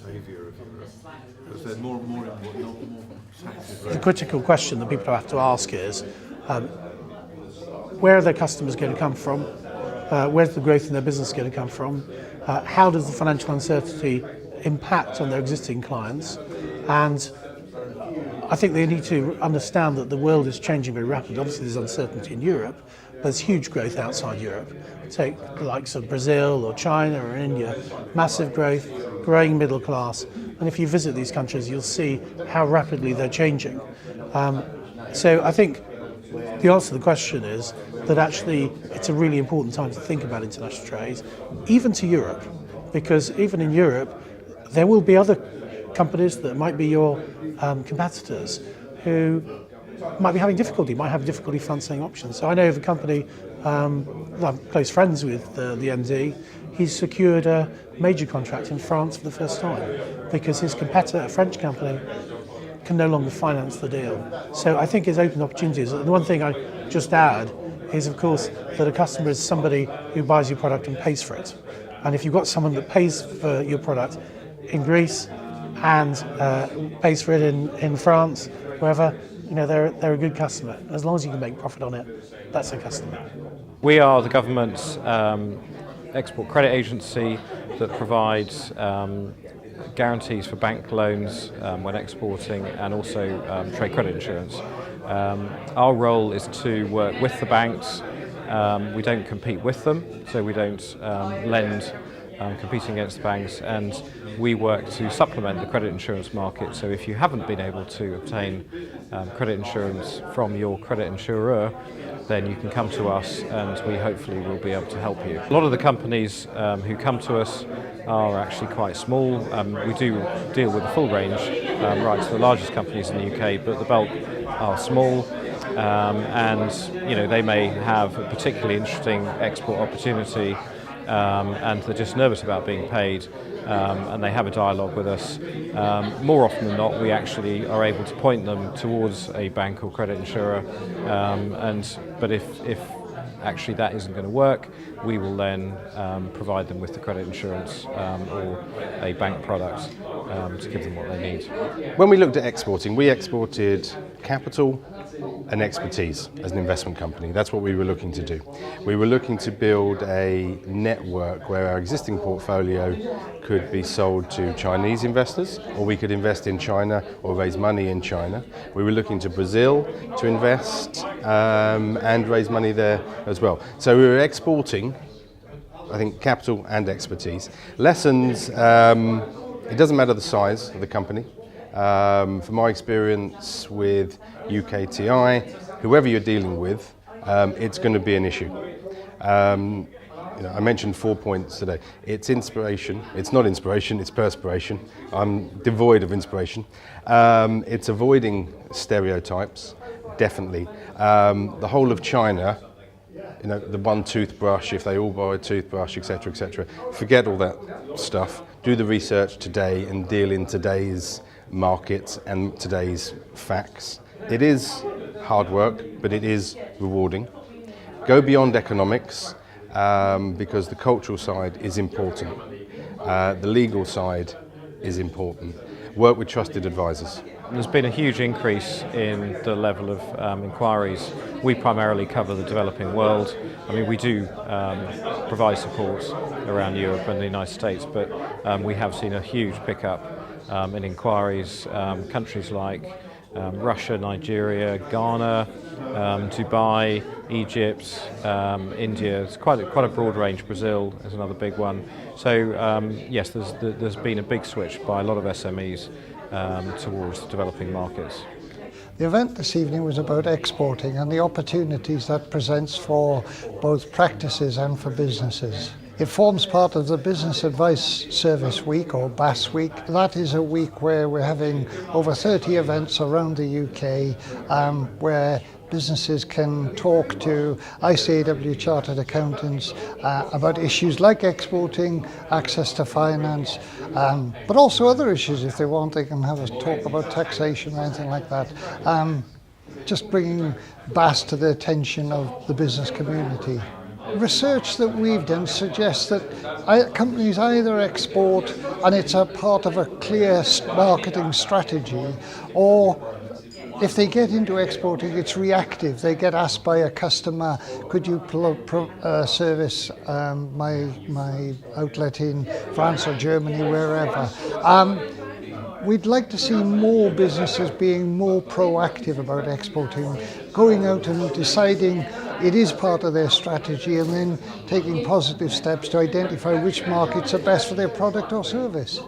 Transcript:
saviour of Europe? Because they're more important, not more taxes. The critical question that people have to ask is, where are their customers going to come from? Where's the growth in their business going to come from? How does the financial uncertainty impact on their existing clients? And I think they need to understand that the world is changing very rapidly. Obviously there's uncertainty in Europe, but there's huge growth outside Europe. Take the likes of Brazil or China or India, massive growth, growing middle class. And if you visit these countries, you'll see how rapidly they're changing. So I think the answer to the question is that actually it's a really important time to think about international trade, even to Europe, because even in Europe, there will be other companies that might be your competitors who might be having difficulty, might have difficulty financing options. So I know of a company, I'm close friends with the MD, he's secured a major contract in France for the first time because his competitor, a French company, can no longer finance the deal. So I think it's open opportunities. The one thing I just add is, of course, that a customer is somebody who buys your product and pays for it. And if you've got someone that pays for your product in Greece and pays for it in France, wherever, you know, they're a good customer. As long as you can make profit on it, that's a customer. We are the government's export credit agency that provides guarantees for bank loans when exporting, and also trade credit insurance. Our role is to work with the banks. We don't compete with them, so we don't lend competing against the banks, and we work to supplement the credit insurance market. So if you haven't been able to obtain credit insurance from your credit insurer, then you can come to us and we hopefully will be able to help you. A lot of the companies who come to us are actually quite small. We do deal with the full range, right to the largest companies in the UK, but the bulk are small, and you know, they may have a particularly interesting export opportunity, and they're just nervous about being paid, and they have a dialogue with us. More often than not, we actually are able to point them towards a bank or credit insurer, but if actually that isn't going to work, we will then provide them with the credit insurance or a bank product to give them what they need. When we looked at exporting, we exported capital and expertise as an investment company. That's what we were looking to do. We were looking to build a network where our existing portfolio could be sold to Chinese investors, or we could invest in China or raise money in China. We were looking to Brazil to invest and raise money there as well. So we were exporting, I think, capital and expertise. Lessons, it doesn't matter the size of the company. From my experience with UKTI, whoever you're dealing with, it's going to be an issue. You know, I mentioned 4 points today. It's inspiration. It's not inspiration, it's perspiration. I'm devoid of inspiration. It's avoiding stereotypes, definitely. The whole of China, you know, the one toothbrush, if they all buy a toothbrush, etc., etc. Forget all that stuff. Do the research today and deal in today's markets and today's facts. It is hard work, but it is rewarding. Go beyond economics, because the cultural side is important. The legal side is important. Work with trusted advisors. There's been a huge increase in the level of inquiries. We primarily cover the developing world. I mean, we do provide support around Europe and the United States, but we have seen a huge pickup in inquiries. Countries like Russia, Nigeria, Ghana, Dubai, Egypt, India. It's quite a broad range. Brazil is another big one. So yes, there's been a big switch by a lot of SMEs towards developing markets. The event this evening was about exporting and the opportunities that presents for both practices and for businesses. It forms part of the Business Advice Service Week, or BAS Week. That is a week where we're having over 30 events around the UK where businesses can talk to ICAW chartered accountants about issues like exporting, access to finance, but also other issues. If they want, they can have a talk about taxation or anything like that. Just bringing BAS to the attention of the business community. research that we've done suggests that companies either export and it's a part of a clear marketing strategy, or if they get into exporting, it's reactive. They get asked by a customer, could you service my outlet in France or Germany, wherever. We'd like to see more businesses being more proactive about exporting, going out and deciding it is part of their strategy and then taking positive steps to identify which markets are best for their product or service.